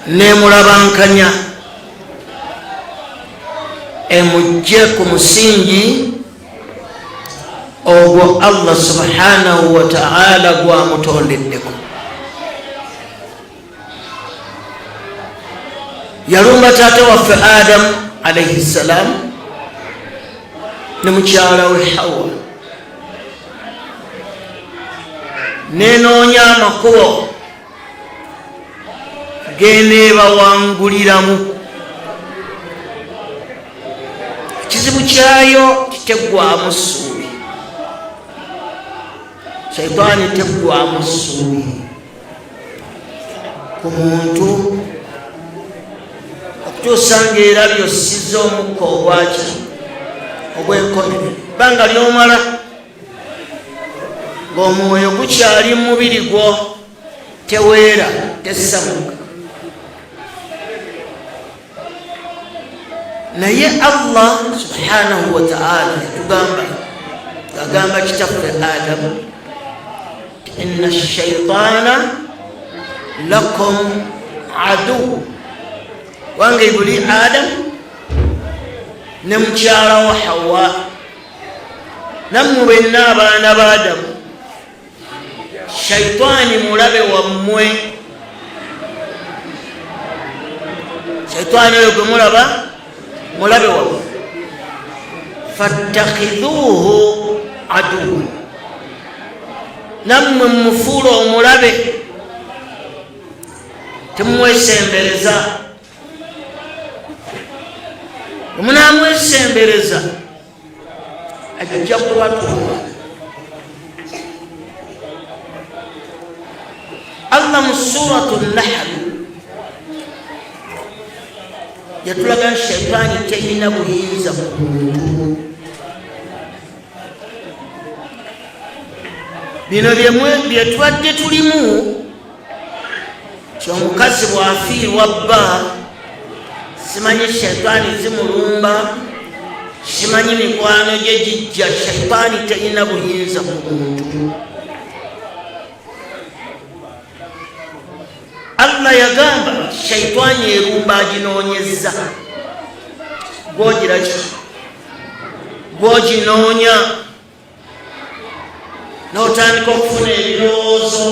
nemulabankanya emujje ku musingi ogwo Allah subhanahu wa ta'ala gwamutondeddeko. Yalumba taata waffe Adamu alayhi salam ne mukyala we Hawa, nenoonya amakubo geneebawanguliramu. Ekizibu kyayo kiteggwamu ssuubi, shaitaani teggwamu ssuubi ku muntu okutuusa ng'erabyo ssizza omukka ogwaki ogw'enkomere bbanga ly'omala ng'omwoyo gukyali mu mubiri gwo teweera tessamuka. Naye Allah subhanahu wa ta'ala agamba kitaffe Adamu, inna ash-shaytaana lakum adu, wange buli Adamu ne mukyala wa Hawa nammwe benna abaana ba Adamu, shaytaani mulabe wammwe. Shaytaani oyo gwe mulaba mulabe wammwe, fattakhidhuhu aduwwan, nammwe mumufuula omulabe, temumwesembereza. Omunaamwesembereza ajja kubatuuma. Allah mu suratu Nahl yatulaga shaytaani teyina buyinza ku muntu. Bino bye twadde tulimu, kyomukazi bwafiirwa bba, simanyi shaytaani zimulumba, simanyi mikwano gye gijja. Shaytaani teyina buyinza ku muntu. Allah yagamba shaytaani erumba aginoonyezza, gwogira ki gwoginoonya n'otandika okufuna ebirowoozo.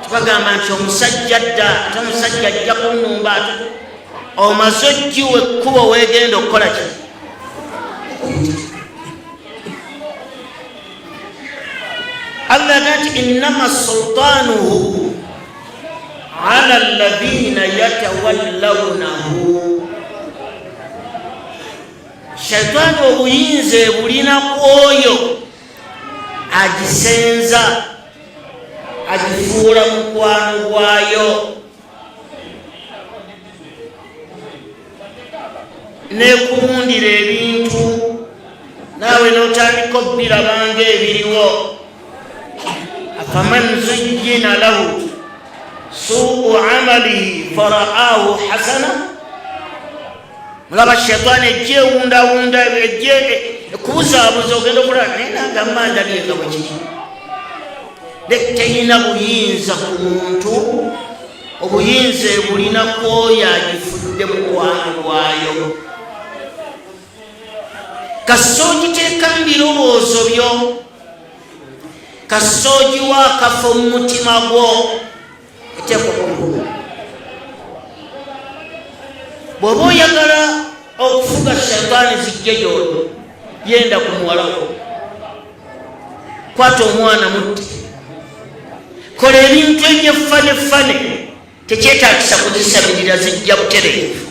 Tubagamba nti omusajja dda ate omusajja ajja kunnumba, omaze oggiwa ekkubo weegenda okukola ki? Allah nati innama sultaanuhu ala alladhina yatawallawnahu, shaytaani obuyinza ebulina kwoyo agisenza, agifuula mukwano gwayo, nekulundira ebintu naawe n'otandika obbirabanga ebiriwo. afaman zuyyina lahu suu amalihi faraahu hasana, mulaba shaytaani ejje wundawunda, ejje ekubuzaabuza, ogenda okulaba naye nagamba ndabyenga bwekiri. Teyina buyinza ku muntu, obuyinza ebulina kwoyo agifudde mukwano gwayo. Kasogiteeka mu birowoozo byo, kasogiwa akafo mu mutima gwo, eteekwa okugulu. Bw'oba oyagala okufuga shaytaani zijje gy'oli, yenda ku muwalawo, kwata omwana mutte, kola ebintu ebyeffanefane, tekyetaagisa kuzisabirira, zijja butereevu,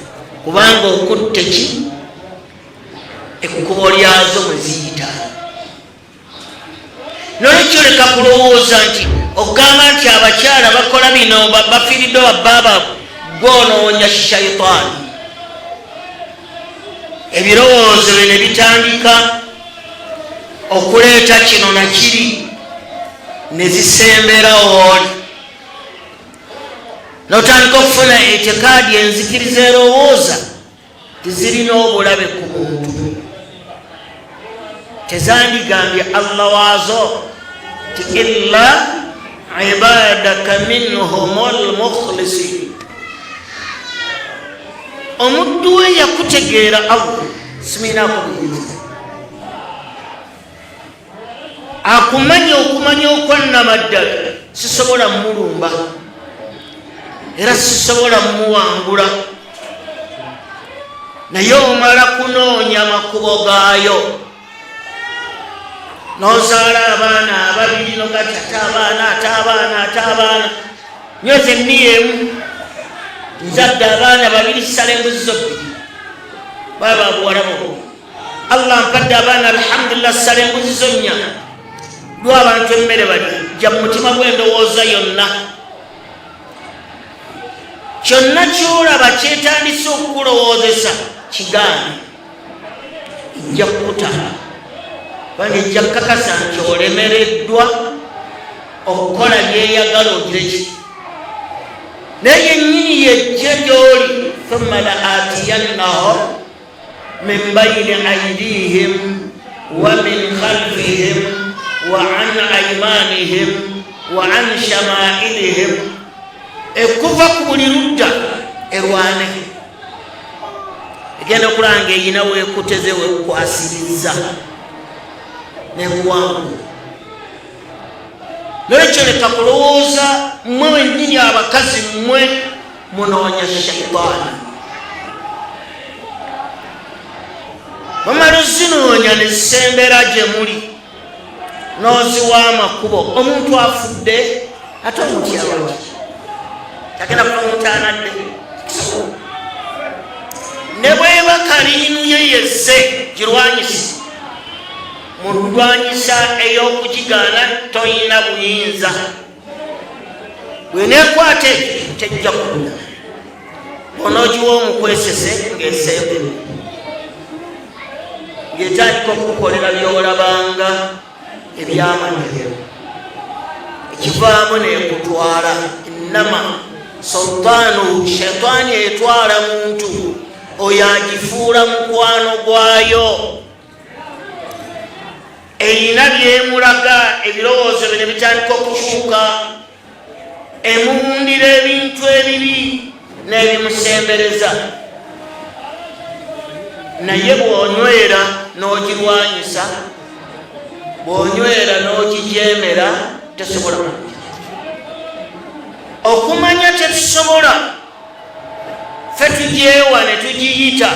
kubanga okutte ki ekkubo lyazo mwe ziyita. Nolwekyo leka kulowooza nti okugamba nti abakyala bakola bino bafiiridde babbaaba, gwonoonya shaytaani. Ebirowoozo byo ne bitandika okuleeta kino na kiri, ne zisemberawo oli, n'otandika okufuna etikaadi enzikiriza erowooza tizirina obulabe ku muntu. Tezandigambye Allah waazo ti illa ibadaka minhumul mukhlisin, omuddu we yakutegeera Allah siminaako buyinza akumanya okumanya okwannamaddala sisobola mulumba era sisobola muwangula naye omala kunoonya amakubo gaayo nozaala abaana ababiri nogati atabaana nyoze enniyemu nzadde abaana babiri sala embuzi zo bbiri baba buwala bo Allah mpadde abaana alhamdulillah sala embuzi zo nnya lwa abantu emmere bali jja mu mutima gw'endowooza yonna kyonna kyolaba kyetandise okukulowoozesa kigaana ijja kukuta bani ijja kukakasa nti olemereddwa okukola byeyagala ogireki naye yennyini yejje gy'oli thumma la aatiyannahum min bayni aydihim wa min khalfihim wa an aymanihim wa an shama'ilihim ekuva ku buli ludda erwane egenda okulanga eyina weekuteze wekwasiriza nebuwangu nolwekyo leka kulowooza mmwe wennyini abakazi mmwe munoonya shaitaani bamala ozinoonya nezisembera gye muli n'oziwa amakubo omuntu afudde ate omutyawaki tagenda kuba mutaanadde ne bweba kaliinuye yezze girwanyise mu lulwanyisa ey'okukigaana toyina buyinza bweneekwate tejja kukula onoogiwa omukwesese ng'esembe ng'etandika okukolera by'olabanga ebyamanya ekivaamu neekutwala innama sultaanu shaitaani etwala muntu oyo agifuula mukwano gwayo erina byemulaga ebirowoozo bye ne bitandika okukyuka emuwundira ebintu ebibi n'ebimusembereza naye bw'onywera n'ogirwanyisa bw'onywera n'ogijeemera tesobola okumanya tetusobola ffe tujeewa ne tugiyita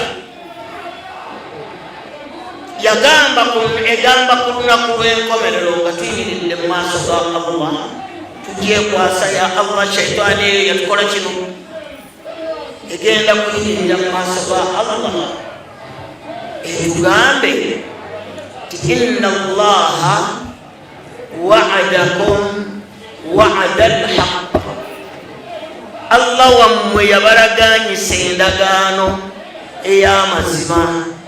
egamba ku lunaku lw'enkomerero nga tuyimiridde mu maaso ga Allah tugyekwasa ya Allah shaitaani eyo yatukola kino egenda kuyimirira mu maaso ga Allah etugambe ti inna Allaha wa'adakum wa'ada al-haqq Allah wammwe yabalaganyisa endagaano ey'amazima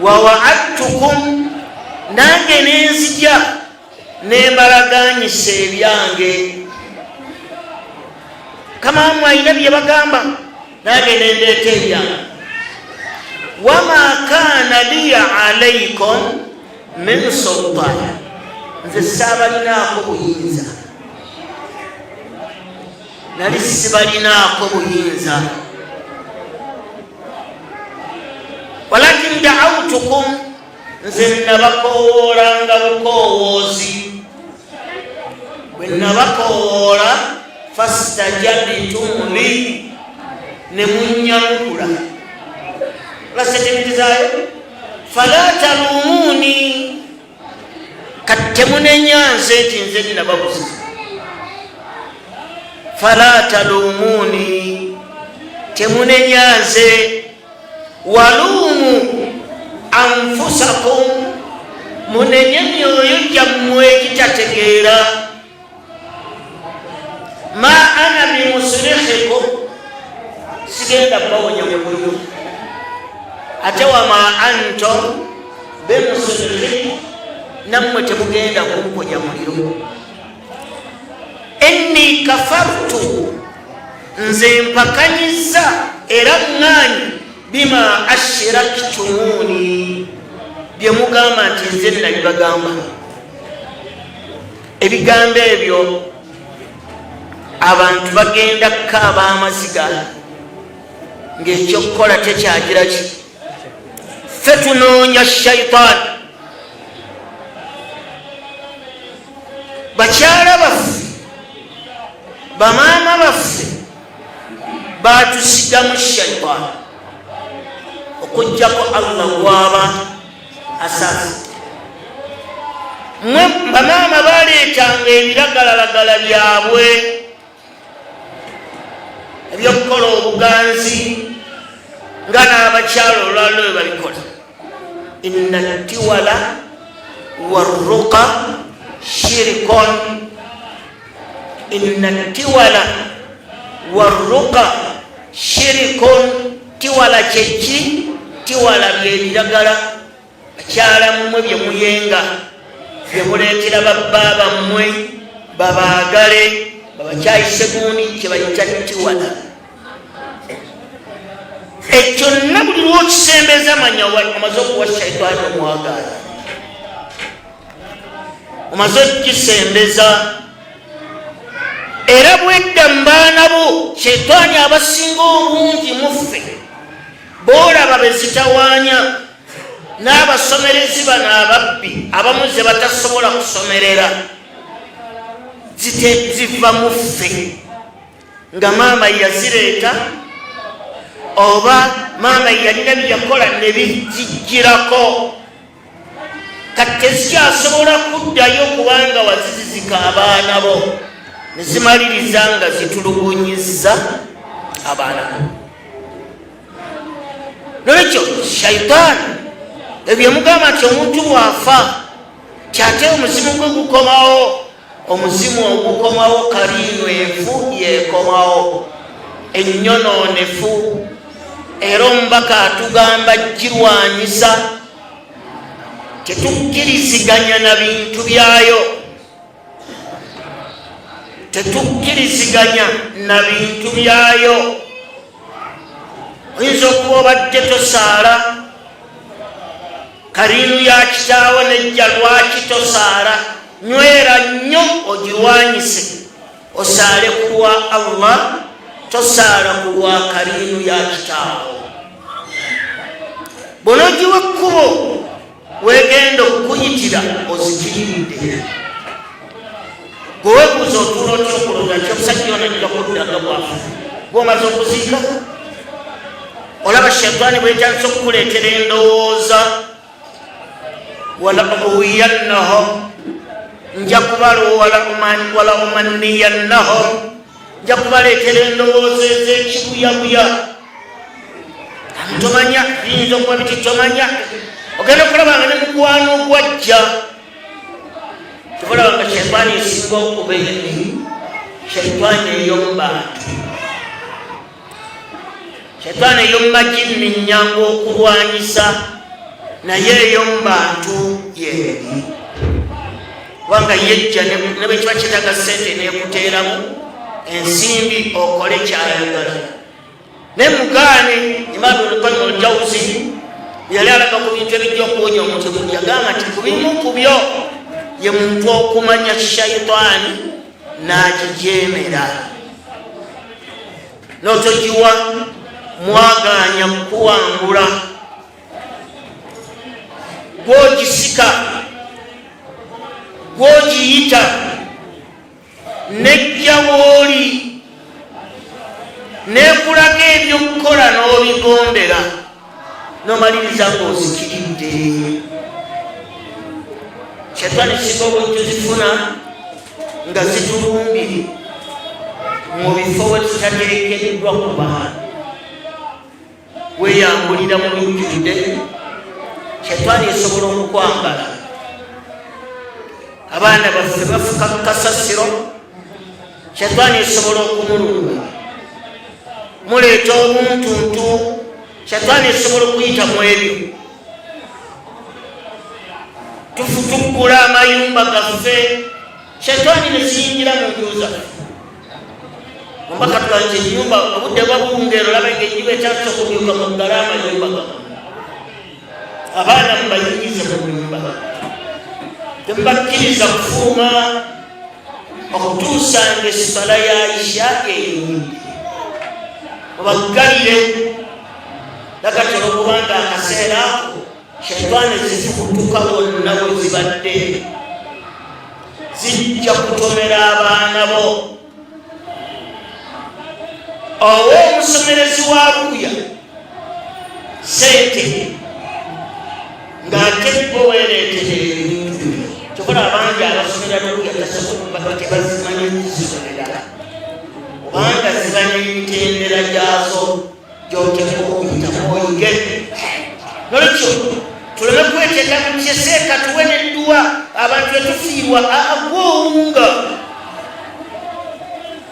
wa wa'adtukum nange nenzija nembalaganyisa ebyange kamamu ayina bye bagamba nange nendeeta ebyange wama kaana liya alaykum min sultaan nze saabalinaako buyinza nali sibalinaako buyinza walakin da'awtukum nze nabakowoolanga bukoowoozi bwe nabakowoola fastajabtum li ne munyamukula lasetemitizayo fala talumuni kattemunenyanze nti nze nnababuzi fala talumuni temunenyanze walumu anfusakum munenye myoyo gyammwe egitategeera ma ana bimusrihikum sigenda kubawonya mumuliro ate wama antum bimusrihi nammwe temugenda kumponya muliro inni kafartu nze mpakanyiza era ŋŋaanyi bima ashraktumuni byemugamba nti nze nabibagamba ebigambo ebyo abantu bagenda kukaaba amaziga ng'ekyokukola tekyagira ki ffe tunoonya shayitaani bakyala baffe bamaama baffe batusigamu shayitaani okujjako Allah gwaba asasi mwe bamaama baleetanga ebiragalalagala byabwe ebyokukola obuganzi nga n'abakyala olwaliro bwe babikola inna tiwala warruqa shirikon inna tiwala warruqa shirikon tiwala kyeki tiwala byebiragala bakyala mmwe bye muyenga bye muleetera babbaaba mmwe babaagale babakyayise gundi kye bayita tiwala ekyo nna buli lwokisembeza manya omaze okuwa shayitaani omwagaala omaze okukisembeza era bwedda mu baana bo shayitaani abasinga obungi muffe boolaba bezitawaanya n'abasomerezi bano ababbi abamu ze batasobola kusomerera ziva muffe nga maama yazireeta oba maama yalina byeyakola ne bijijjirako kati tezikyasobola kuddayo kubanga wazizizika abaana bo ne zimaliriza nga zitulugunyizza abaana bo nolwekyo shayitaani ebyemugamba nti omuntu bwafa kyate omuzimu gwe gukomawo omuzimu ogukomawo kaliino enfu yekomawo ennyononefu era omubaka atugamba girwanyisa tetukkiriziganya na bintu byayo tetukkiriziganya na bintu byayo oyinza okuba obadde tosaala kaliinu ya kitaawo nejja lwaki tosaala nywera nnyo ogirwanyise osaale ku lwa Allah tosaala ku lwa kaliinu ya kitaawo bw'onoogiwa ekkubo weegenda okukuyitira ozikiridde gweweebuuza otuula otya okulonda nti omusajja ono ajja kuddaga bwafe gw'omaze okuziika olaba shayitaani bwetandisa okukuleetera endowooza wala uwiyannahum nja wala umanniyannahum nja kubaleetera endowooza ez'ekibuyabuya tomanya biyinza okuba biti tomanya ogenda okulabanga ne mukwano gwajja tubalabanga shayitaani esinga okuba eni shayitaani ey'omubantu shayitaani ey'omumajini nnyangu okulwanyisa naye ey'omubantu yeeri kubanga yejja ne bwe kiba kitaga sente neekuteeramu ensimbi okole kyayagala ne mugaane Imam Ibn al-Jawzi yali alaga ku bintu ebijja okuwonya omuntu yagamba nti ku bimu ku byo ye muntu okumanya shayitaani n'agijeemera n'otogiwa mwagaanya kukuwangula gwogisika gwogiyita nejja wooli nekulaga ebyokukola n'obigombera n'omaliriza ng'ozikiridde shayitaani singa obuntu zifuna nga zitulumbiri mu bifo we tutateekeddwa kuba weeyambulira mu bijjudde shayitaani esobola okukwambala abaana baffe bafuka kasasiro shayitaani esobola okumulumba muleeta obuntuntu shayitaani esobola okuyita mu ebyo tufutukkula amayumba gaffe shayitaani neziyingira mu nju zaffe ombaka tuganze enyumba obudde bwabungeero olaba ng'enjuba ekyasa okubyuka mu ggala amayumba gamu abaana mubayingize mu nyumba temubakkiriza kufuluma okutuusa ng'essala ya isha eyindi obaggalire nakatera okubanga akaseera ako shaitaani zizikutuka wonna we zibadde zijja kutomera abaana bo. Owa omusomerezi wa ruya sente ng'ate bo weereetere ebintu kyokola abangi abasomera ruya tasobola tebazimanyi zisomera kubanga zibanya emitendera gyazo gy'oteeka okuyitamu oyige. Nolwekyo tuleme kweteeka mu kyeseeka tuwe n'edduwa abantu betufiirwa agwowunga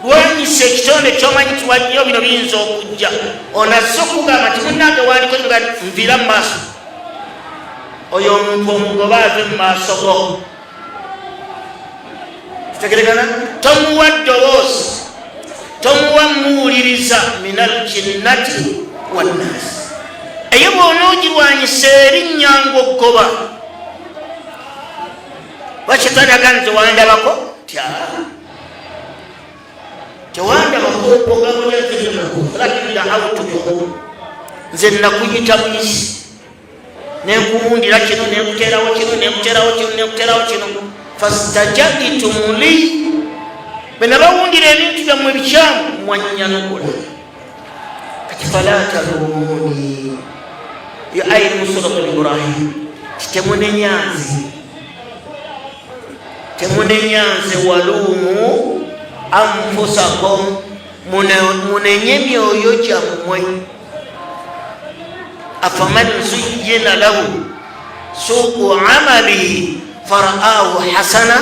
lwanyisa ekitonde kyomanyi tiwajjo bino biyinza okujja onazze okugamba nti munnange waliko nga nviira mu maaso oyo omuntu omugoba ave mu maaso go. Kitegerekana? Tomuwa ddoboozi, tomuwa muwuliriza minal jinnati wannaasi. Eyo bw'onoogirwanyisa erinnya ng'oggoba Washitaani aganze wandabako tewandabako lakini da'awtukum nze nakuyita muyisi nenkuwundira kino nenkuterawo kino nenkuterawo kino nenkuterawo kino fastajabtum li bwe nabawundira ebintu byammwe bikyamu mwanyanukula kati fala talumuni yo ayiri mu suratu Ibrahim temunenyanze walumu anfusakum munenye myoyo gyammwe. Afaman zuyyina lahu su'u amalihi fara'ahu hasana,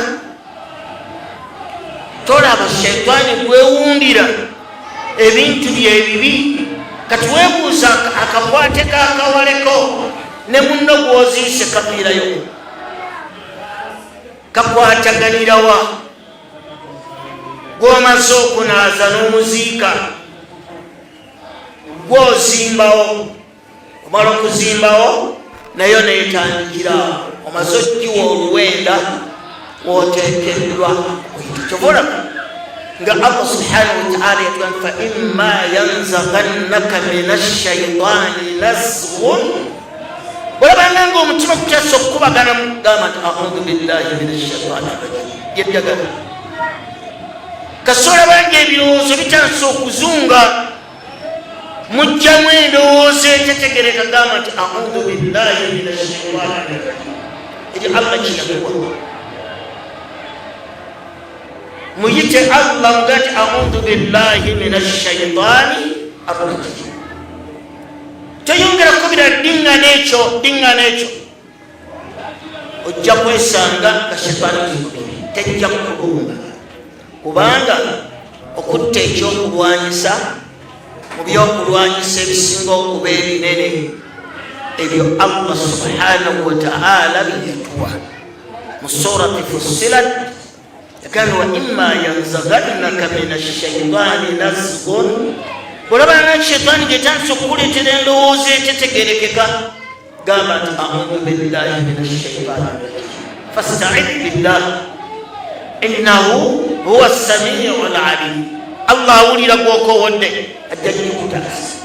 tolaba shaitaani gwewundira ebintu byebibi kati weebuuza akakwate kakawaleko ne munno gwoziise kaviirayo kakwataganirawa gwomaze okunaaza n'omuziika gwozimbawo omala okuzimbawo nayo neetandikira omaze okkiwa oluwenda wooteekeddwa kyobola nga Allah subhanahu wa ta'ala yatugamba fa imma yanzaghannaka minash shaitaani nazghun olabanga ng'omutima gukyasa okukubagana mugamba nti a'udhu billahi minash shaitaani rajim yeddagala kasola bange ebirowoozo bitandise okuzunga mujjamu endowooza etetegereka gamba nti a'udhu billahi minash shaitaani rajim eri Allah kinakuwa muyite Allah mugati a'udhu billahi minash shaitaani rajim toyongera kubira dinga n'ekyo ojja kwesanga nga shaitaani tejja kukulumba kubanga okutta ekyokulwanyisa mu byokulwanyisa ebisinga okuba ebinene ebyo Allah subhanahu wa ta'ala byeyatuwa mu surati Fussilat yakana wa imma yanzaghannaka minash shaitaani nazghun olabanga shaitaani gyetandise okukuleetera endowooza etetegerekeka gamba nti a'udhu billahi minash shaitaani fasta'idh billah innahu huwa as-sami'u al-'alim. Allah awulira gw'okowodde ajja kukutaasa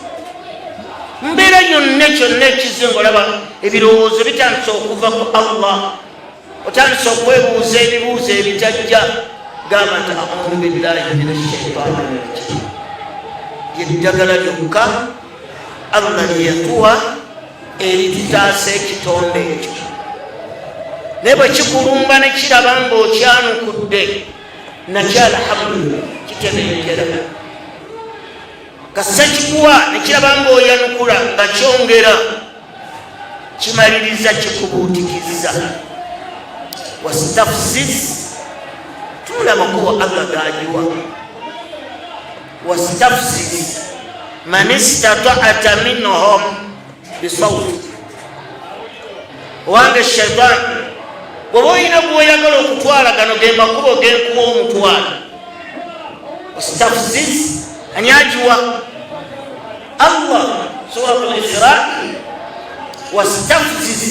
mbeera yonna kyonna ekizinga olaba ebirowoozo bitandise okuva ku Allah otandise okwebuuza ebibuuzo ebitajja gamba nti a'udhu billahi minash shaitaani rajim yeddagala lyokka Allah lyeyatuwa eritutaasa ekitonde ekyo naye bwe kikulumba ne kiraba ng'okyanukudde nakyo alhamdulillah kitebeekera kassa kikuwa ne kiraba ng'oyanukula nga kyongera kimaliriza kikubuutikiza wastafziz tula amakubo Allah gagiwa wastafziz man istata'ta minhum bisawti wange shaitaani bw'oba olina gw'oyagala okutwala gano ge makubo g'enkuba omutwala wastafziz ani agiwa Allah suratul Isra wastafziz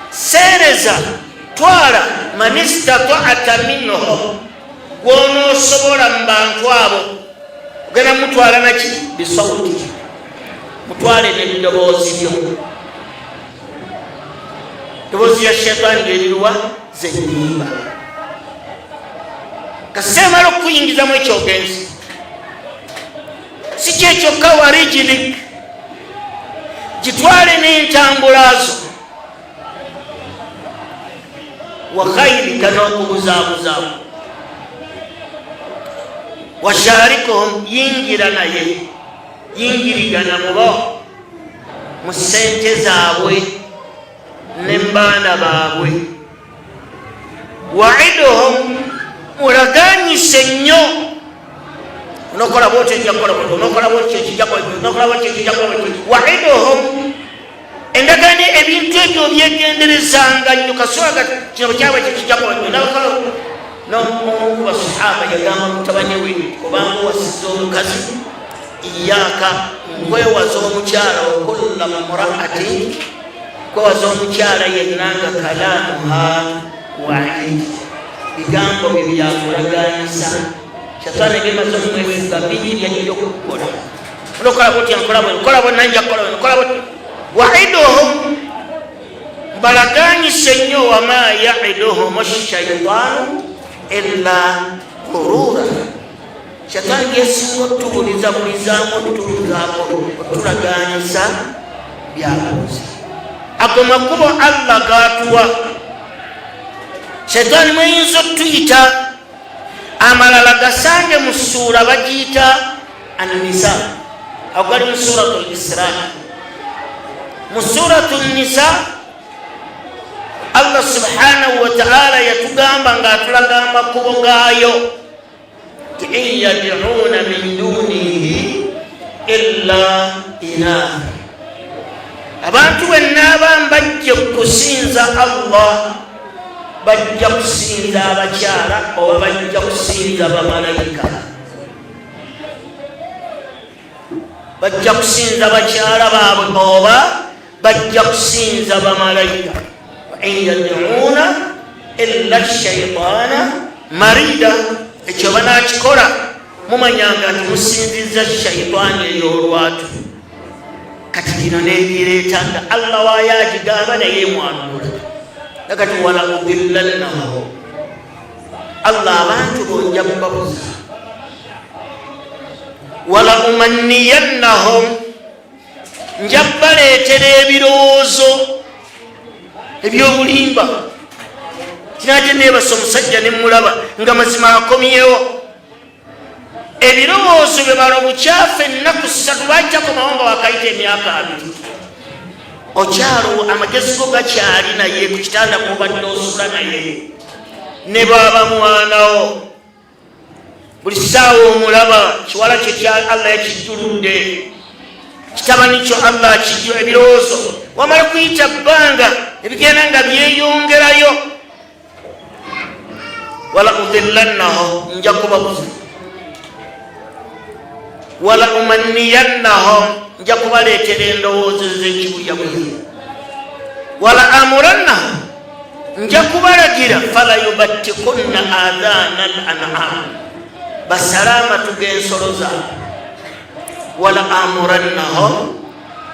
seereza twala man istata'ta minhum gw'onoosobola mu bantu abo ogenda mutwala naki bisawti mutwale n'eddoboozi lyo, eddoboozi lya shayitaani ng'erirwa zennyimba. kasemala okuyingizamu ekyogenzi si kyekyokka warijili gitwale n'entambula zo wakhairika n'okubuzaabuzaabo washarikuhum yingira naye yingirigana mubo mu ssente zaabwe n'embaana baabwe waiduhum mulaganyise nnyo onokola bwotyo ejjakola bwotyo onokola bwotyo ekijjakola bwotyo onokola bwotyo ekijjakola bwotyo waiduhum endagaano ebintu ebyo byegenderezanga nnyo kasooga kino kyabwe kyekijjakola nabakola n'omukuba sahaba yagamba mutabani we obanga owasizza omukazi iyaka nkwewaza omukyala okulla muraati kwewaza omukyala yennanga kalaamuha waidi bigambo bye byakulagaanisa shayitaani ebimaze okumwefuga bingi byajja okukola onokola bwotya nkola bwe nkola bwe nanja kola bwe nkola bwe waiduhum balaganyise nnyo wama yaiduhum ash-shaytaanu illa ghurura. Shaytaani yesinga otubulizabulizaamu otulaganyisa byabuzi. Ago makubo Allah gatuwa Shaytaani muyinza otuyita amalala gasange mu ssuura bagiyita an-nisa agali mu suratul Isra. Mu suratul Nisa Allah subhanahu wa ta'ala yatugamba ng'atulaga amakubo gaayo in yad'una min dunihi illa inatha. Abantu wenna abamu bajja kusinza Allah bajja kusinza abakyala oba bajja kusinza bamalayika, bajja kusinza bakyala baabwe oba bajja kusinza bamalayika. in yad'una illa ash-shaytaana marida. Ekyo banakikola mumanyanga nti musinziza shayitaani ey'olwatu. Kati gino nebireetanga Allah waayagigamba naye mwanula nakati wala udillannahum Allah abantu bonja kubabuza wala umanniyannahum njabaleetera ebirowoozo ebyobulimba. Kinaje nebasa omusajja nemulaba nga mazima akomyewo ebirowoozo bye bala obukyafu ennaku 3 lwajjakomawo nga wakayita emyaka 2 okyalo amagezi go gakyali naye ku kitanda mubadde osula naye ne baba mwanawo buli ssaawa omulaba kiwala kye kya Allah yakijjuludde kitabani kyo Allah akijjo ebirowoozo wamala kuyita bbanga ebigenda nga byeyongerayo. wala udillannahum nja kubabuza wala umanniyannahum nja kubaleetera endowoozo z'ekibuyabuya wala amurannahum nja kubalagira fala yubattikunna adhaana al-an'am basale amatu g'ensolo zaabwe. wala amurannahum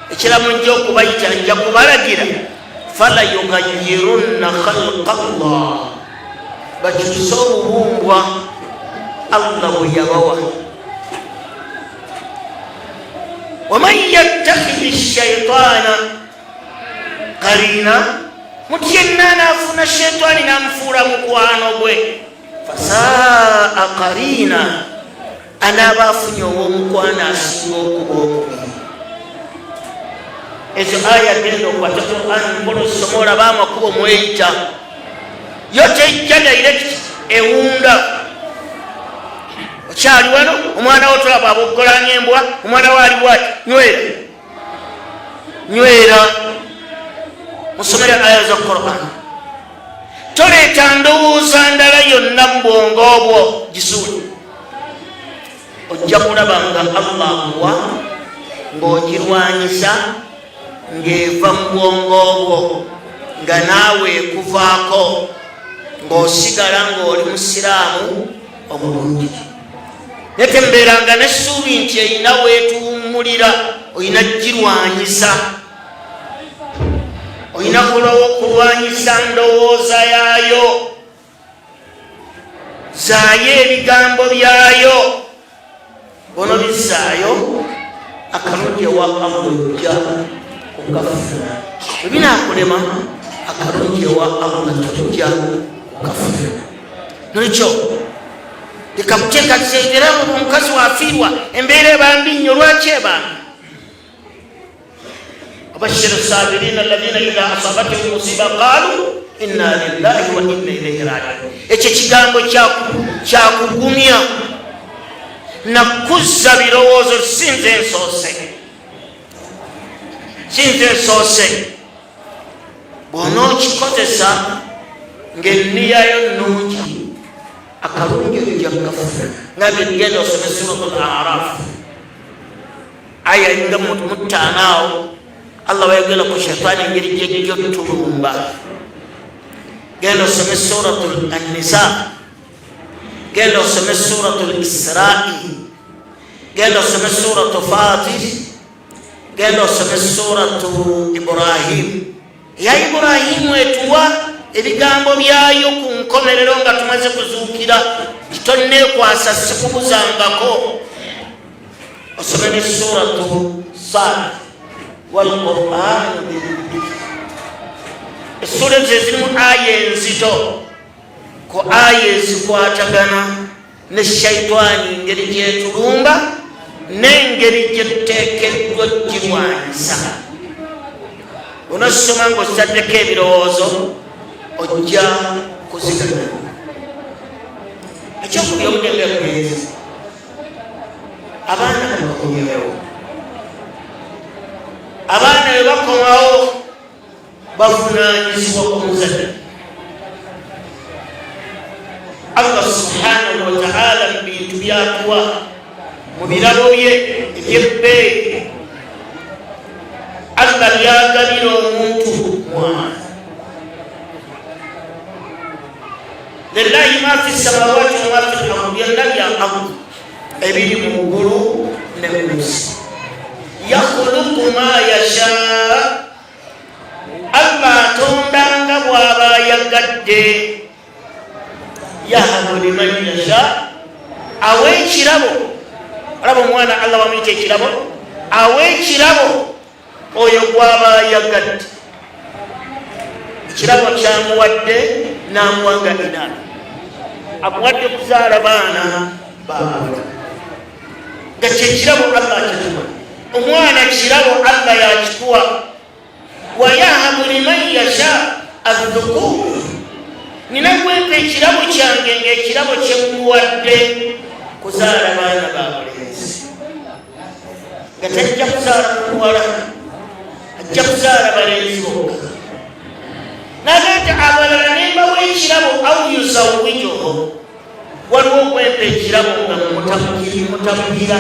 ekiramu nja okubayita nja kubalagira fala yugayyirunna khalqa Allah bakyuse obubumbwa Allah bwe yabawa. waman yattakhidhi ash-shaytaana qariina muti yenna anaafuna shaytaani n'amufuula mukwano gwe fasaa qariina anaaba afunye ow'omukwano asinga okuba omubi. ezo aya genda okukwata Qur'an mpono soma olaba amakubo mweyita yo tejja direct ewunda. okyali wano omwana wo tolaba aboggolanga embwa omwana wo ali bwati nywera musomere aya za Qur'an. toleeta ndowooza ndala yonna mu bwongo obwo gisuule. ojja kulaba nga Allah amuwa ng'ogirwanyisa ng'eva mu bwongo obwo nga naawe ekuvaako ng'osigala ng'oli musiraamu omulungi. Netembeeranga n'essuubi nti eyina weetuwummulira oyina girwanyisa, oyina kulwanyisa ndowooza yaayo, zaayo ebigambo byayo. Bono bizaayo akalungi ewa Allah ojja okafuna. Bwe binaakulema akalungi ewa Allah tojja okafuna. Nolikyo leka kuteekatiseetera omukazi waafiirwa embeera ebambi nnyo. Lwaki ebambi? wabashshiri saabiriina alladhiina idhaa asaabathum musiiba qaaluu inna lillahi wa inna ilayhi raaji'uun. Ekyo kigambo kyakugumya nakuzza birowoozo. sinze nsoose. bw'onookikozesa ng'enniyayo nnungi akalungi ojja kukafuna. nga byegenda osome suratul A'raaf aya nga mutaanaawo. Allah wayogera ku shaytaani engeri gy'ejja ottulumba. genda osome suratul An-Nisaa, genda osome suratul Isra'i, genda osome suratul Faatir, genda osome suratul Ibrahim. ya Ibrahimu etuwa ebigambo byayo ku nkomerero nga tumaze kuzuukira, kitonneekwasa sikubuzangako. osome ne suratul Saad wal Qur'aan. essula ezo zirimu aya enzito, ku aya ezikwatagana ne shayitaani engeri gyetulumba n'engeri gyetuteekeddwa girwanyisa. onosoma ng'osaddeko ebirowoozo ojja kuzigana. ekyokubya obugendeebugenzi abaana bakomyewo. abaana bwe bakomawo bavunaanyizibwa ku muzadde. Allah subhanahu wa ta'ala mu bintu byatuwa mu birabo bye ebyebbeeyi, Allah byagabira omuntu mwana. lillahi ma fi samawati wa ma fi al-ardi, byonna bya Allah ebiri mu ggulu ne mu nsi. yakhluqu ma yashaa, Allah atondanga bw'aba ayagadde. yahabu liman yashaa, aw'ekirabo. olaba omwana Allah bamuyita ekirabo, aw'ekirabo oyo gw'aba ayagadde. ekirabo kyamuwadde n'amuwanga inaana, amuwadde kuzaala baana baabwe nga kyekirabo Allah akituwa. omwana kirabo Allah yakikuwa. wa yahabu liman yashaa adh-dhukuur, nina gwempa ekirabo kyange ng'ekirabo kyemuwadde kuzaala baana babulenzi, nga tajja kuzaala kuwala, ajja kuzaala balenzi bokka. nagenda abalala nembawa ekirabo au yuzawijuhu, waliwo okwempa ekirabo nga mutabukira,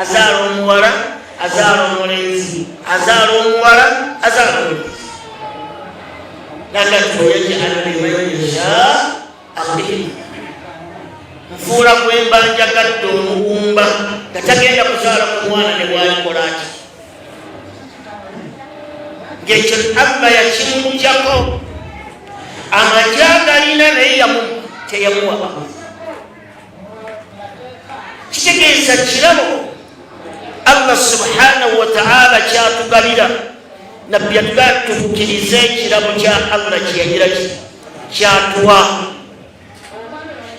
azaala omuwala, azaala omulenzi, azaala omuwala, azaala omulenzi. yaj'ala liman yashaa aqima, nfuula gwemba njagadde omugumba nga tagenda kuzaala ku mwana ne bwalikola ati. ng'ekyo Allah yakimujjako. amagye agalina naye teyamuwa. kitegeeza kirabo Allah subhanahu wa ta'ala kyatugabira. nabbi yatugaa tukkirize ekirabo kya Allah kyeyagira kyatuwa,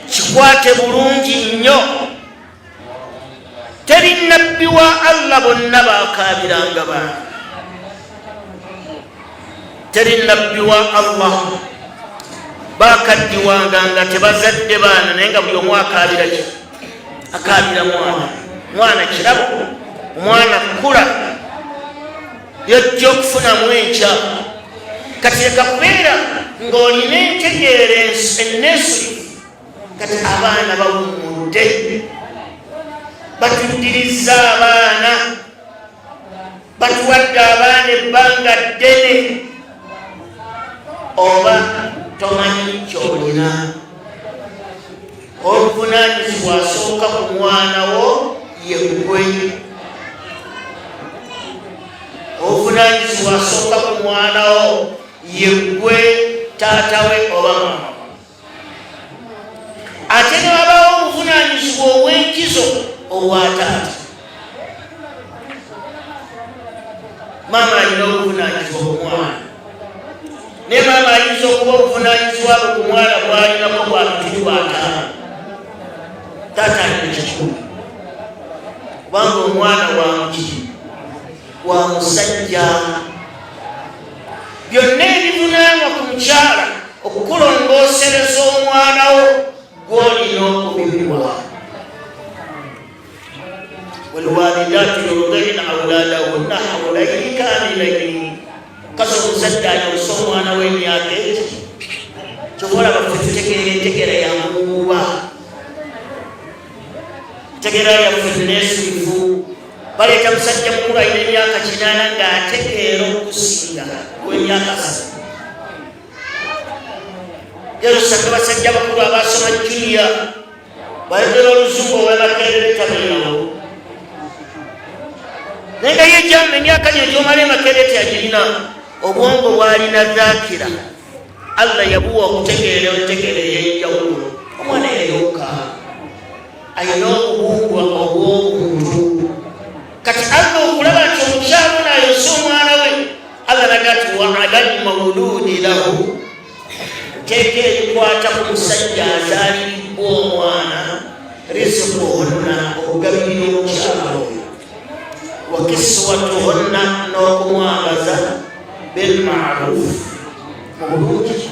kikwate bulungi nnyo. teri nabbi wa Allah bonna baakaabiranga baana. teri nabbi wa Allah baakaddiwanga nga tebazadde baana, naye nga buli omu akaabira ki? akaabira mwana kirabo. omwana kula yajja okufunamu enkya. kati leka kubeera ng'olina entegeera enneesuli. kati abaana bawummudde, batuddiriza abaana, batuwadde abaana ebbanga ddene. oba tomanyi kyolina, obuvunaanyizibwa asooka ku mwana wo ye ggwe. obuvunanyizibwa asooka ku mwana wo yeggwe taata we oba maama. Ate ne wabawo obuvunanyizibwa obw'enkizo obwa taata. Maama alina obuvunanyizibwa ku mwana, ne maama ayinza okuba obuvunanyizibwa bwe ku mwana bw'alinako bwa mutuli wa taata. Taata alina kikulu kubanga omwana wa mukiri wa musajja. Byonna ebivunaanwa ku mukyala okukulongoosereza omwana wo gw'olina okubimuwa. والوالدات يرضعن أولادهن حولين كاملين. Kaso omusajja ayonsa omwana w'emyaka egi kyobola baffe tutegeera ya muba, tegeera yaffe neesirifu. Baleeta musajja mukulu alina emyaka 8 ng'ategeera okusinga w'emyaka 3. Yerusanga basajja bakulu abasoma juniya bayogera oluzungu ow'emakerere tabalinawo. Naye nga yejjama emyaka gyo gy'omala emakerere teyagirina. Obwongo bwalina dhaakira Allah yabuwa okutegeera entegeera ey'enjawulo. Omwana yayonka ayina obubungwa obw'obuntu. Kati Allah okulaba nti omukyala ono ayonsa omwana we, Allah naga ati wa alal mawludi lahu, teeka ebikwata ku musajja azaaliribbwa omwana rizquhunna, okugabirira omukyala oyo, wa kiswatuhunna, n'okumwambaza bilma'ruf, mu bulungi.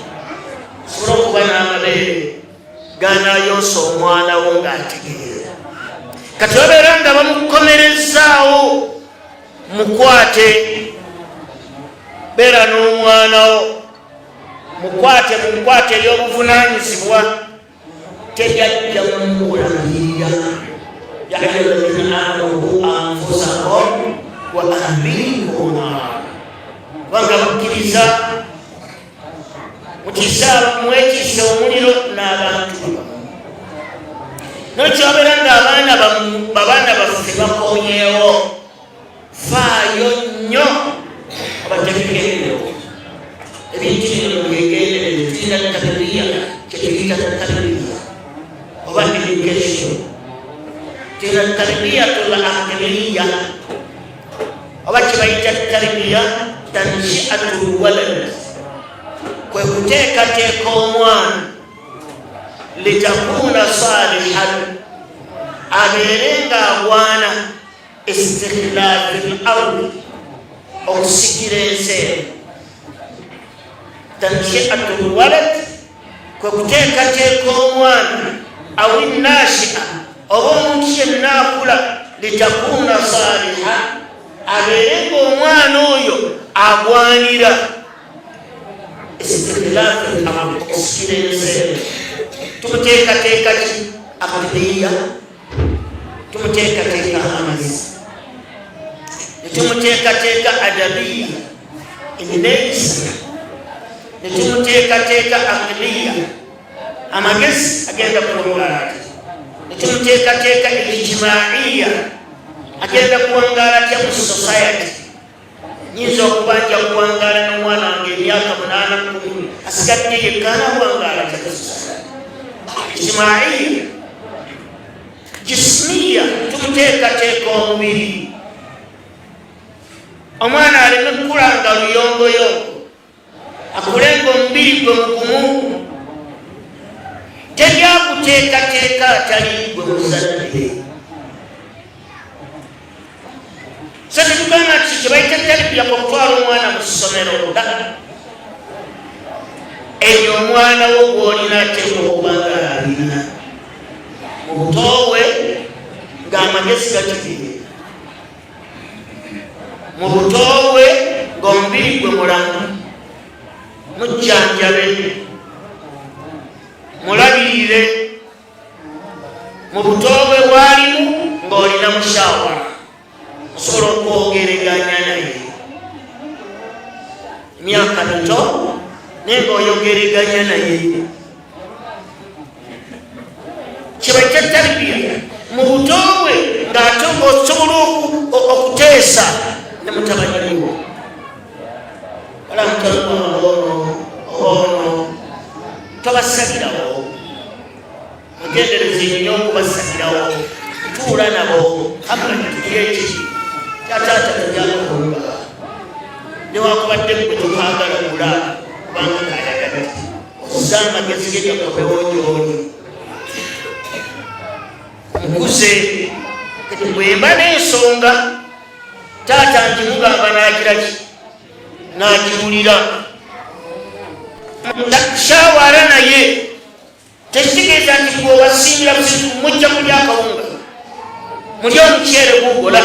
Osobola okuba n'amabeere ganaayonsa omwana wo ng'ategeera. Kati babeera nga bamukomerezaawo, mukwate, beera n'omwana wo, mukwate ery'obuvunanyizibwa, tejajja mukulabirira. Ya ayyuhalladhina amanu anfusakum wa ahlikum naara. Kubanga mukkiriza mwekiise omuliro n'abantu. Nokyobeera nga abaana baffe bakonyeewo, faayo nnyo abategeerewo ebintu bino byegenderere. Tulina takbiriya, kyetuyita takbiriya oba education. Tulina tarbiyatul aqliya oba kyebayita tarbiya tanshiatul walad, kwe kuteekateeka omwana litakuna salihan, abeere ng'agwana istikhlafil ardi, okusikira ensi. Tanshiatul walad kwe kuteekateeka omwana awi nashi'a oba omuntu yenna akula, litakuna salihan, abeere ng'omwana oyo agwanira istikhlafil ardi, okusikira ensi. Tumuteekateeka ki? Aqliya, tumuteekateeka amazzi, netumuteekateeka adabiya, enneeyisa, netumuteekateeka aqliya, amagezi agenda kuwangaala atya, netumuteekateeka ijtimaiya, agenda kuwangaala atya mu society. Nyinza okubanja kuwangaala n'omwana wange emyaka 8 asigadde yekka anawangaala atya mu society. Ijtimaiya, jismiya, tumuteekateeka omubiri. Omwana aleme kukula nga luyongoyongo, akule ng'omubiri gwe mugumu. Teryakuteekateeka atali gwe muzadde. So tetugamba nti kyebayita talibiya okutwala omwana mu ssomero. Eyo omwana wo gw'olina ateekwa okuba ng'alina mu buto bwe ng'amagezi gategeera, mu buto bwe ng'omubiri gwe mulamu, mujjanjabe, mulabirire. Mu buto bwe bwalimu ng'olina mushawa, osobola okwogeraganya naye. Emyaka mito naye ng'oyogeraganya naye. Kibayita tarbiya. Mu buto bwe ng'ate ng'osobola okuteesa ne mutabani wo. ono tobasalirawo mugendereze nnyo okubasalirawo tuula nabo amatuyeki kyataata tejakuba newakubadde gwe tukagala kula kubanga kayagala okuza amagezi gegakobewojooni mukuze kati bwemba n'ensonga taata njimugamba nagiraki nagiwulira shawaara naye tekitegeeza nti gwewasingira mujja kulya akawunga mulya omukyere gugola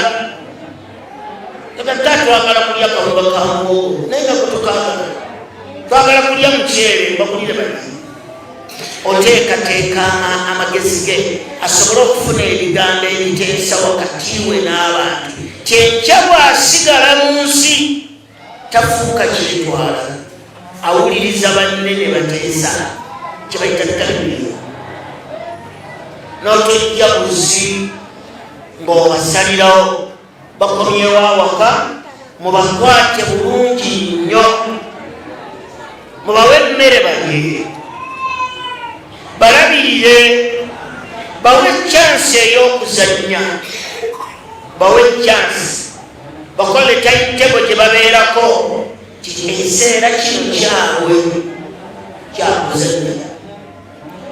ata twagala kulya akawunga kamuwogo naye nga gwetukagala twagala kulya mukyere bakulire bali oteekateekanga amagezi ge asobole okufuna ebigambo ebiteesa wakati we n'abantu kyenkya bwasigala mu nsi tafuuka kyetwala awuliriza banne ne bateesa kyebayita talibiro n'otojja buzi ng'obasalirawo bakomyewo awaka mubakwate bulungi nnyo mubawe emmere balye balabirire bawe chansi ey'okuzannya bawe chansi bakole taitebo gye babeerako ekiseera kino kyabwe kyakuzannya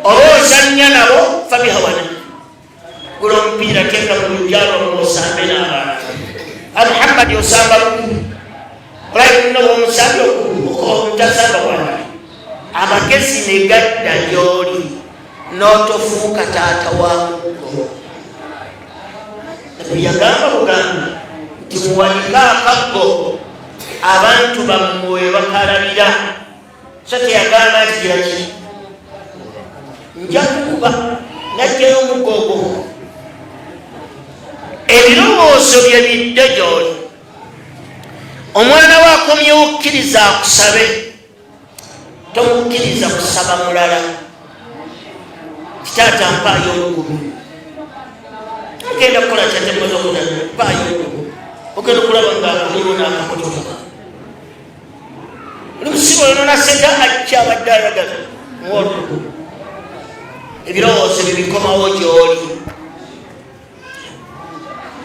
oba ozannya nabo fabihawana gula omupiira teeka mu lujalo osambe n'abantu muhammadi osamba lukulu olaino bwomusambe omutasamba wana amagezi ne gadda gy'oli n'otofuuka taata wa muggo yagamba bugamba nti muwanika akaggo abantu bammwe bakalabira so teyagamba nti giraki nja kukuba najjayo omuggogo ebirowoozo bye bidde gy'oli omwana we akomyewo okkiriza akusabe tomukkiriza kusaba mulala kitaata mpaayo olugumu ogenda kukola kyatemoza okuda mpaayo olugumu ogenda okulaba ngaakuliwo n'akamotoka olusiba olononaseta ajja abadde ayagala muwolugumu ebirowoozo bibikomawo gy'oli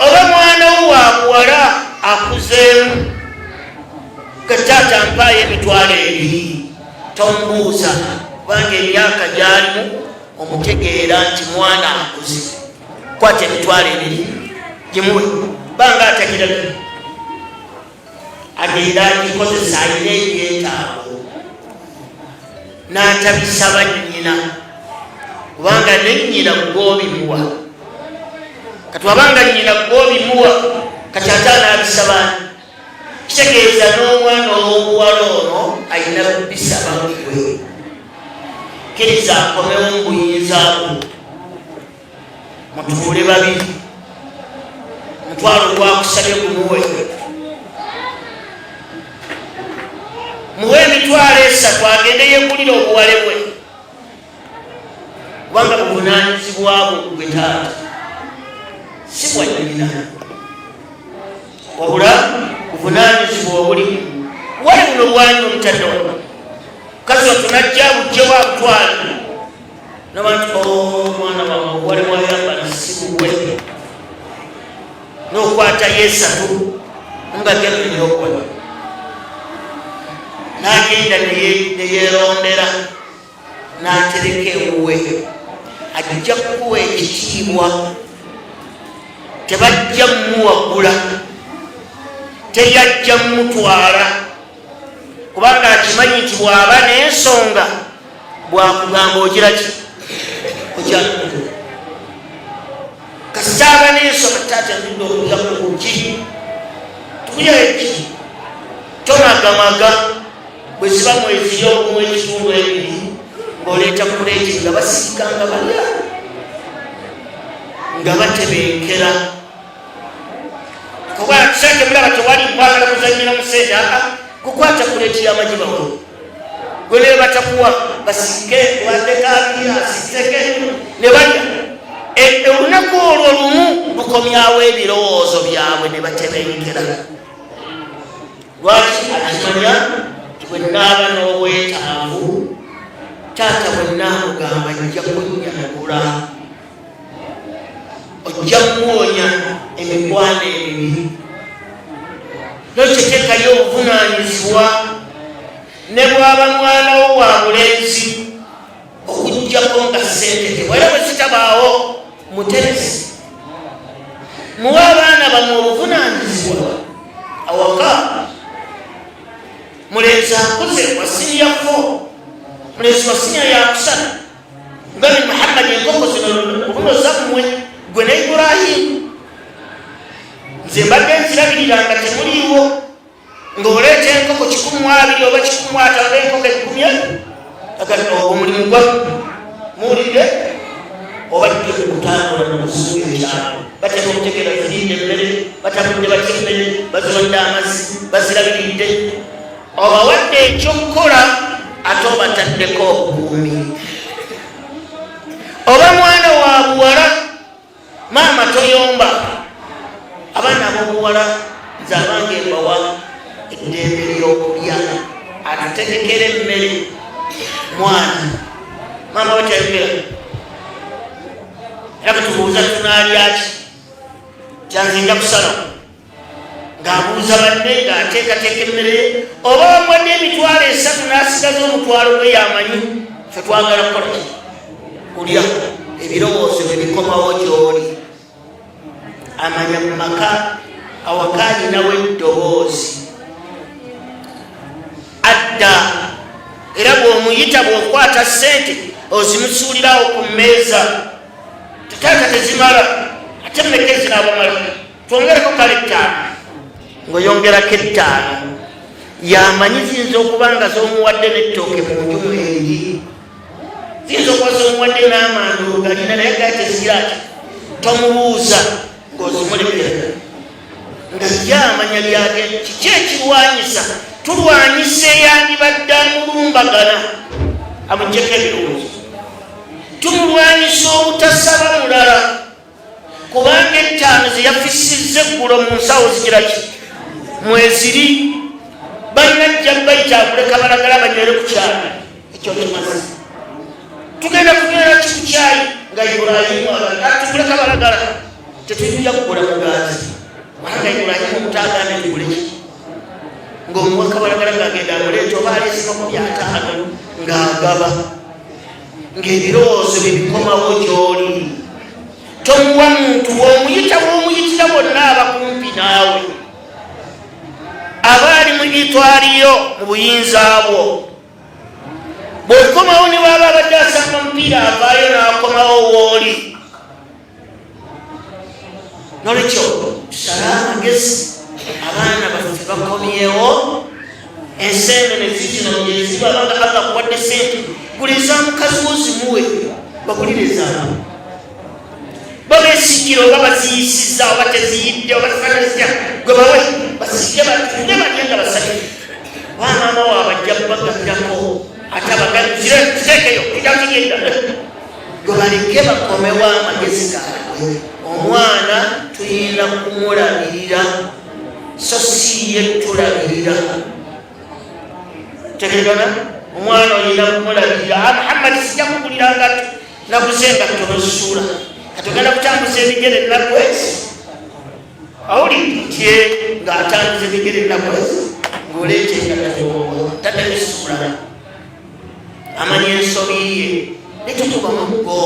oba mwana wo wabuwala akuzeemu kataata mpaayo emitwalo ebiri tombuuza kubanga emyaka gyalimu omutegeera nti mwana akuze kwata emitwalo ebiri gimuwe banga atakiraga agenda agikozesa ayina ebyetaago n'atabisaba nnyina kubanga nennyina gwobimuwa katwabanga nnyina gwobimuwa kati ate anaabisabani kitegeeza n'omwana ow'obuwala ono ayina bisaba gwe kkiriza akomewo mbuyinzaako mutuule babiri mutwalo gwakusabye gumuwe muwe emitwalo 3 agende yekulira obuwale bwe kubanga buvunaanyizibwabwo gwe taata si bwa nnyina wabula buvunaanyizibwa obulimu wali buno bwanyi omutadde wano kazi watunajja bujje bwakutwala nabantu omwana wawe wali mwayambala sibugwe n'okwata yesatu nga gemenyokwala n'agenda neyerondera n'atereka ewuwe ajja kukuwa ekitiibwa tebajja mmuwagula teyajja mmutwala kubanga akimanyi nti bw'aba n'ensonga bwakugamba ogiraki okyakuku kasitaaba n'ensonga taata ndudde okuza kuki tukulya eki tomagamaga bwe ziba mwezi y'okumu ekitundu ebiri ng'oleeta kuleeti nga basiikanga balya nga batebenkera kuba tusake mulaba tewali kwagala kuzanyira museeta kukwata kuleeti y'amajibawo gwe ne batakuwa basike wadekabira asiteke ne balya olunaku olwo lumu lukomyawo ebirowoozo byabwe ne batebenkera lwaki akimanya bwennaaba n'obwetaavu taata bwennaamugamba ajja kunnyanukula ojja kumwonya emikwano emibi nokiteekayo obuvunaanyizibwa ne bwaba mwana wo wa bulenzi okujjako nga ssente tewera bwe zitabaawo muteresi muwe abaana bamwe obuvunaanyizibwa awaka mulenzi akuze wasiniya 4 mulenzi wasiniya yakusana ngabi Muhammad enkoko zino okunoza mmwe gwe ne Ibrahimu nze mbadde nzirabirira nga temuliiwo ng'oleeta enkoko 12 oba 15 oba enkoko 10 omulimu gwa muwulidde obadde kutambula nomusuubi ekyalo bateka okutegeera zirinde emmere batabudde batya emmere baziwadde amazzi bazirabiridde obawadde ekyokukola ate obataddeko obukuumi oba mwana wa buwala maama toyomba abaana ab'obuwala nze abange mbawa eddembe ly'okulya atutegekera emmere mwana maama batayogera era katubuuza tunalyaki kyanzinja kusala ng'abuuza banne ng'ateekateeka emmere oba wamwadde emitwalo 3 n'asigaza omutwalo gwe yamanyi fe twagala kukola kulya ebirowoozo bwe bikomawo gy'oli amanya mu maka awaka alinawo eddoboozi adda era bw'omuyita bw'okwata ssente ozimusuulirawo ku mmeeza tataata tezimala ate mmeka ezinaabamala twongereko kale 5 ng'oyongerako 5 yamanyi ziyinza okuba nga z'omuwadde n'ettooke mu nju mweri ziyinza okuba z'omuwadde n'amanda ogalina naye gaa tezigira ati tomubuuza ng'ozimulekera nga yamanya lyagenda kiki ekirwanyisa tulwanyisa eyandibadde amulumbagana amuggyeko ebirowoozo tumulwanyisa obutasaba mulala kubanga 5 zeyafisizza eggulo mu nsawo zigiraki mweziri balina jja bayita akuleka balagala banywere ku kyayi ekyo kimazi tugenda kunywera ki ku kyayi nga Ibulayimu tukuleka balagala tetujja kugula mugaati kubanga Ibulayimu omutaagaana tuguleki ng'omuwaka balagala ng'agenda amuleeta oba aleesima ku 5 ng'agaba ng'ebirowoozo bibikomawo gy'oli tomuwa muntu w'omuyita w'omuyitira bonna abakumpi naawe aba ali mu itwaliyo mu buyinza bwo bw'okomawo ne baba abadde asamba omupiira avaayo n'akomawo w'oli nolwekyo tusale amagezi abaana baffe bakomyewo enseenene zizino ngezibabanga Allah kuwadde sente guliza mukazi wo zimuwe bagulireza babesikira oba baziyisiza oba teziyidde oba zifanazya gwe bawe basijja batule balya nga basatu bamaama waabajja kubagaddako ate abagaziteekeyo kitakigenda gwe baleke bakomewo amagezi gaabwe omwana tuyina kumulabirira so siye tulabirira tegeerana omwana olina kumulabirira Muhammad sijja kugulira ngatu nakuzenga tonosuula katogenda kutambuza ebigere nakwezi awulidye ng'atambuza ebigere nakwezi ng'oleetenga tadabisuula amanya ensobi ye netukuba muggo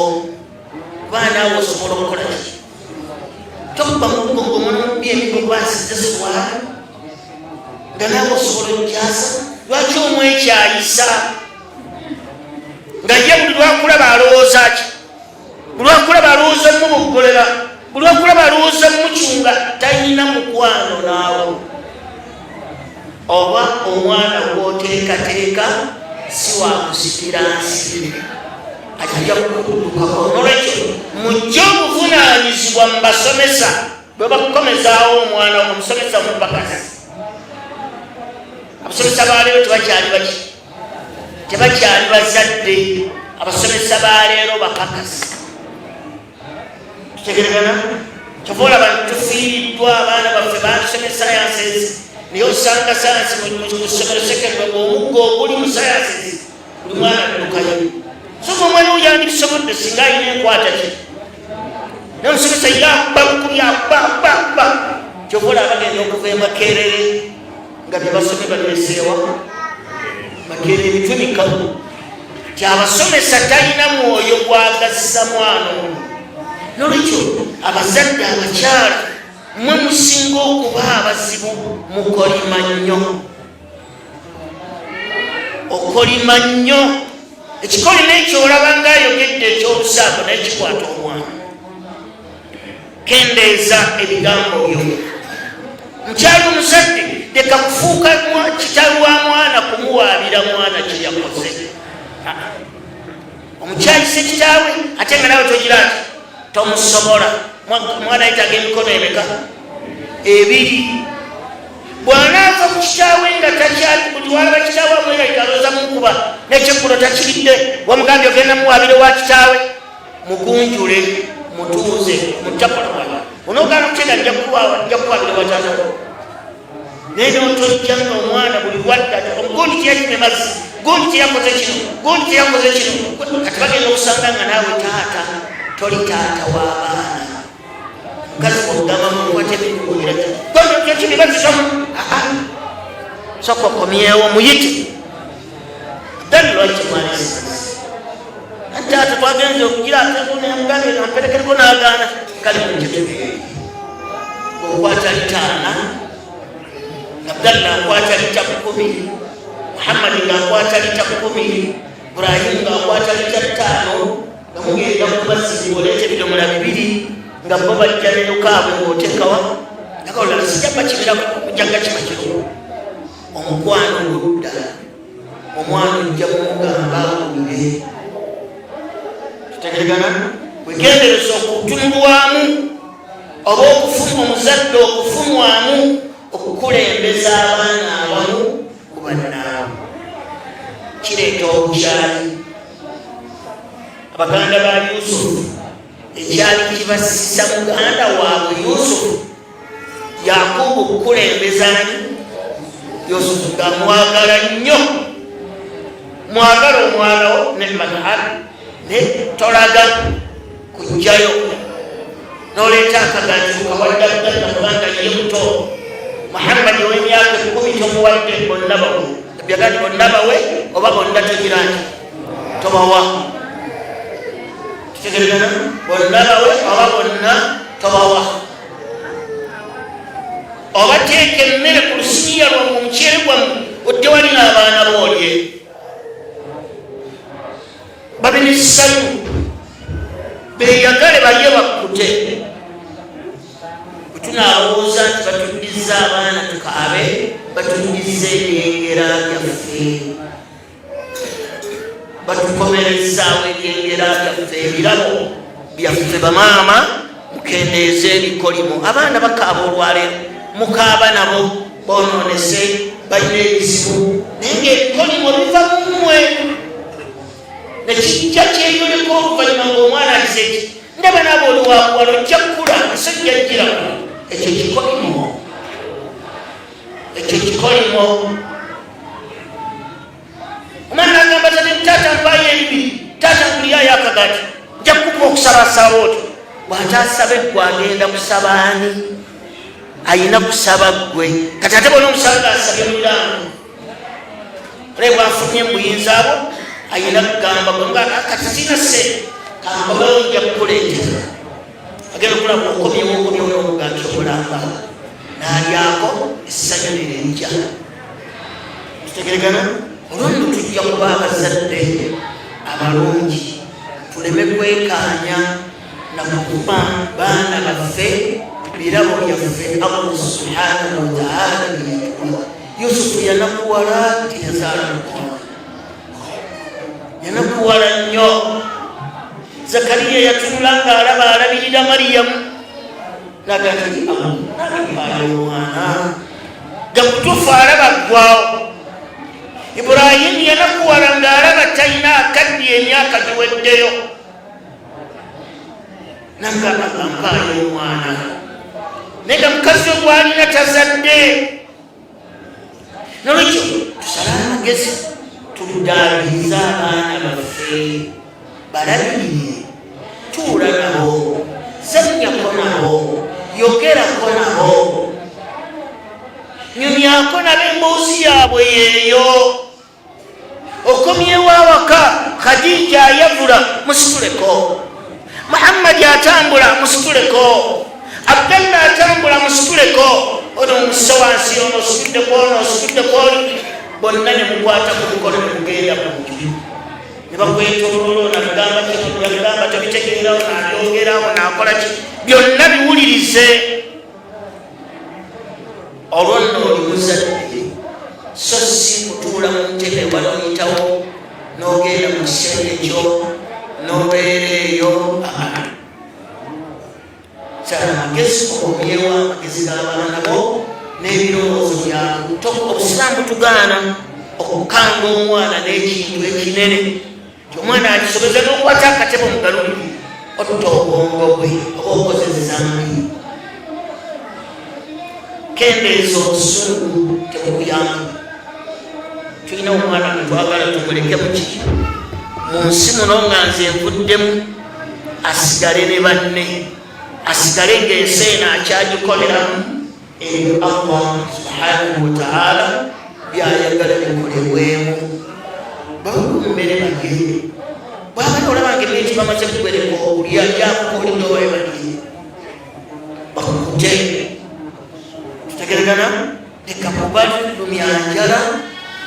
kubaanaawe osobola okukola ki tokuba muggo ng'omunombi emigo gwasize suwala nga naawe osobola okukyasa lwaki omwekyayisa nga ye buli lwakulaba alowooza ki buli lwakulaba alowooza mubugolera buli lwakulaba alowooza mucunga talina mukwano naawe oba omwana gwoteekateeka si wakusikira nsi ajja kukudukako nolwekyo mujja obuvunaanyizibwa mu basomesa bwe bakukomezaawo omwana omusomesa mupakasi abasomesa baleero tebakyali baki tebakyali bazadde abasomesa baleero bakakasi tutegeregana kyova olaba tufiiriddwa abaana baffe batusomesa sayansi niyo sanga sayansi mu ssomero sekendari omuggo oguli mu sayansi buli mwana alukayo soka omwana oyo yandibisobodde singa alina enkwata ki nomusomesa yakubakubyabbabba kyovola abagenda okuva emakerere nga byebasome baneseewa makerere emitwe mikalu kyabasomesa talina mwoyo gwagazisa mwana ono nolwekyo abazadde abakyala mwe musinga okuba abazibu mukolima nnyo okolima nnyo ekikolima ekyo olabanga ayogedde ekyobusaako naye kikwata omwana kendeeza ebigambo byo mukyalo omuzadde leka kufuuka kitali wa mwana kumuwaabira mwana kyeyakoze omukyayise kitaawe ate nga nawe togira ati tomusobola mwana yetaga emikono emeka ebiri bwanaava ku kitaawe nga takyali buli walaba kitaawe amweraitaloza munkuba nekyeggulo takiridde wamugambye ogenda muwaabire wa kitaawe mugunjule mutuuze mutakolawala onoogana okutenda nja kuwaabire wa taatawo naye notojja nga omwana buli wadda omugundi tiyakime mazzi gundi tiyakoze kino gundi tiyakoze kino kati bagenda okusanga nga naawe taata toli taata w'abaana mukazi wogamba mukwatebikubirakibibazisomu soka okomyewo muyite dani lwaki mwanisi taata twagenze okugira amperekereko n'agaana kali mukitebe okwata litaana abdalla akwata lita 10 muhammadi ngaakwata lita 10 ibrahimu ngaakwata lita 5 nga mugenda kubasizi oleeta ebidomola 2 nga bo bajja nelukaabwe ng'otekawa nakalolala sijja bakibirako kujjaga kima kiro omukwano oludda omwana ojja kumugamba awulire tutegeregana wegendereza okutunulwamu oba okufunwa omuzadde okufunwamu okukulembeza abaana abamu ku bannaabwe kireeta obukyali abaganda ba yusufu ekyali kibasisa muganda waabwe yusufu yakubu okukulembezani yusufu ngamwagala nnyo mwagala omwanawo nemanhal ne tolaga kujjayo noleeta akagati mukawadde abuganda kubanga ye muto muhammadi ow'emyaka 10 tomuwadde bonna bawe ebyagati bonna bawe oba bonna togira nti tobawa kitegeregana bonna bawe oba bonna tobawa oba teeka emmere ku lusiniya lwamu omuceere gwamu odde walina abaana boolye babe n'essanyu beeyagale balye bakkute bwetunaalowooza nti batuddiza abaana tukaabe batuddiza ebyengera byaffe batukomerezaawo ebyengera byaffe ebirabo byaffe bamaama mukendeeza ebikolimo abaana bakaaba olwaleero mukaaba nabo bonoonese balina ebizibu naye ngaebikolimo biva mumwe nekijja kyeyoleka oluvannyuma ngaomwana alizeki ndaba naaba oluwakuwala ojja kukula nsajja jjiraku ekyo kikolimo omwana agamba tate taata mpayo ebibiri taata nkuliyayo akagati nja kukuba okusabasaba otyo bw'ataasaba eggwe agenda kusaba ani ayina kusaba ggwe kati ate bona omusaba gaasabye mulirango ole bwafunye mubuyinza abo ayina kugamba kati sina se kankomewo nja kukuleetera agenda okulaba okomyewo omuganda okulamba n'alyako essanyu lirenja kitegeregana olwonno tujja kuba abazadde abalungi tuleme kwekaanya nakukuba baana baffe birabo byaffe allah subhanahu wataala byetuwa yusufu yanakuwala tiyazaala mukoma yanakuwala nnyo zakariya yatunula ng'alaba alabirira mariyamu nagati omwana gakutuufu alaba ggwawo iburayimu yanakuwala ng'alaba talina akaddi emyaka giweddeyo nagampayo omwana naye nga mukazi ogwalina tazadde nolwekyo tusale amagezi tuluddaabiriza abaana baffe balabirire tuula nabo zannyako nabo yogerako nabo nyumyako nabo emboozi yaabwe yeeyo okomyewo awaka Khadija ayavula musituleko Muhammad atambula musituleko Abdallah atambula musituleko ono omussa wansi ono osituddeko ono osituddeko bonna ne mukwata ku mukono ne mugenda mu nju ne bakwetoloola nagamba kino yagamba tobitegeerawo nabyogerawo nakola ki byonna biwulirize olwo nno oli muzadde so si kutuula mu ntebe wala oyitawo n'ogenda mu kiseera ekyo n'obeera eyo sala amagezi okomyewo amagezi g'abaana nabo n'ebirowoozo byamu obusiraamu tugaana okukanga omwana n'ekintu ekinene omwana akisobeza n'okwata akatebe omugaluli otta obwongo bwe oba okozesa amaanyi kendeeza obusungu tebukuyamba tulina omwana twagala tumuleke muki mu nsi muno nga nze nvuddemu asigale ne banne asigale ng'ensi eno akyagikoleramu ebyo Allah subhanahu wa ta'ala byayagala bikolebwemu bakummere bagende bwabali olabange bintu bamaze kugwereka okulya gyakukolera obaye bagende bakukute tutegeregana leka mubalumya njala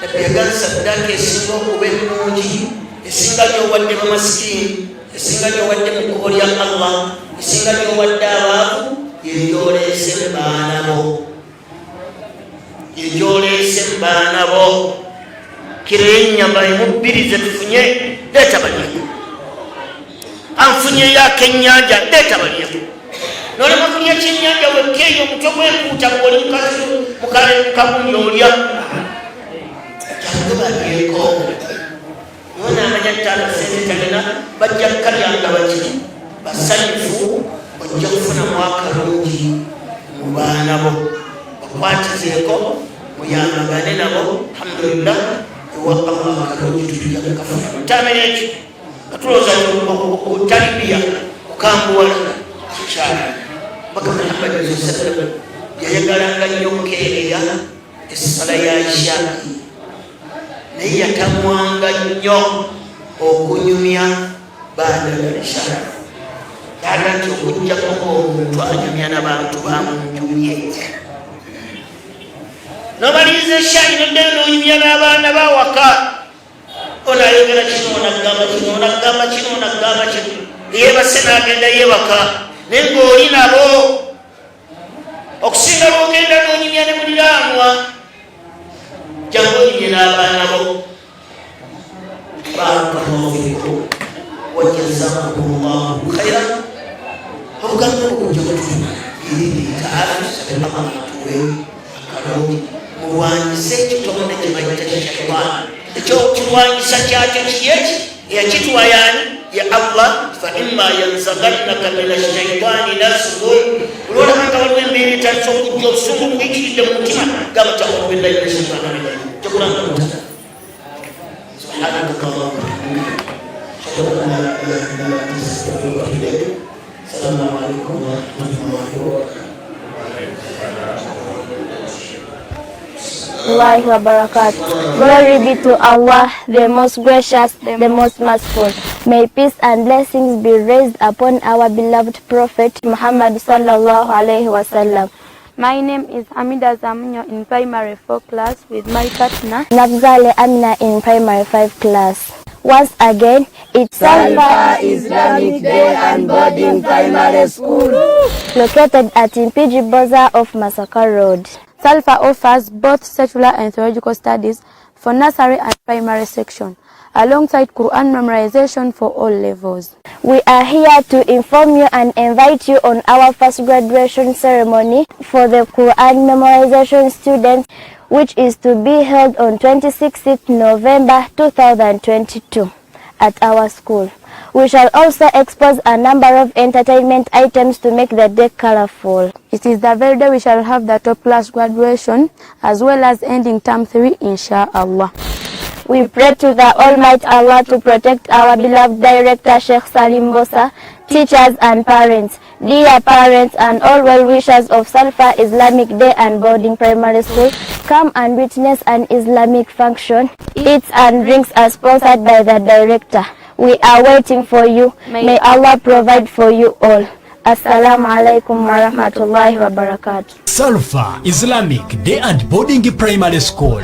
nabyagala saddaaka esinga okuba ennungi esinga gyowadde bamasikini esinga gyowadde mu kkubo lya Allah esinga gyowadde abaavu yegyoleese mu baana bo yegyoleese mu baana bo kiro ennyama emubbirize tufunye leeta balyeku anfunyeyo akennyanja leeta balyeku nolema kulya kyennyanja wekkeeyo omutwe gwekuuta gwoli mukabundi olya jange balyeko yona amanya ttaala sente talina bajja kukalyanga bakiri basanyufu ojja kufunamu akalungi mu baana bo bakwatizeeko muyambagane nabo alhamdulillah ewa Allah akalungi tujja kukafuna tamenya ekyo katulooza okutalibiya kukambuwala kikyala baka Muhammad sallam yayagalanga nnyo okukeereya essala ya ishaki naye yatamwanga nnyo okunyumya baadala ishaki yaga nti okujjako ng'omuntu anyumya n'abantu bamunjumye nomaliriza eshaki noddeo n'onyumya n'abaana bawaka onayogera kino onagamba kino onagamba kino onagamba kino yeebase n'agenda yeebaka naye ng'oli nabo okusinga lwogenda n'onyumya ne muliraanwa jangu onyumye n'abaana bo barakallahu fikum wa jazakumullahu khairan obugambo obujja kutuma biidhnihi taala tusabe Allah atuwe akalungi mulwanyise ekitonde kye bayita shaitaani ekyokirwanyisa kyakyo kiyeki eyakitwa yaani ya Allah fa imma yanzaghannaka min ash-shaytaani nazghun olwolabanga waliwo embeera etandisa okujja obusungu buyikiridde mu mutima gamba ta'awudu billahi mina ash-shaytaani rajim tekulanga mutala subhanaka allahumma wa bihamdika ashhadu an la ilaha illa anta astaghfiruka wa atubu ilayk assalamu alaikum wa rahmatullahi wa barakatuh. Allahi wa barakatuh. Glory be to Allah, the most gracious, the most merciful. May peace and blessings be raised upon our beloved Prophet Muhammad sallallahu alaihi wasallam. My name is Amida Zamunyo in primary 4 class with my partner Nafzale Amina in primary 5 class. Once again, it's Salfa Islamic Day and Boarding Primary School, located at Impiji Bazaar of Masaka Road. Salfa offers both secular and theological studies for nursery and primary section, alongside Quran memorization for all levels. We are here to inform you and invite you on our first graduation ceremony for the Quran memorization students, which is to be held on 26th November 2022. at our school. We shall also expose a number of entertainment items to make the day colorful. It is the very day we shall have the top class graduation as well as ending term 3, inshallah. We pray to the Almighty Allah to protect our beloved director Sheikh Salim Bosa, teachers and parents. Dear parents and all well-wishers of Salfa Islamic Day and Boarding Primary School, come and witness an Islamic function. Eats and drinks are sponsored by the director. We are waiting for you. May Allah provide for you all. Assalamu alaikum wa rahmatullahi wa barakatuh. Salfa Islamic Day and Boarding Primary School.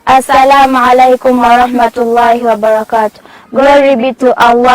Assalamu alaikum wa rahmatullahi wa barakatuh. Glory be to Allah.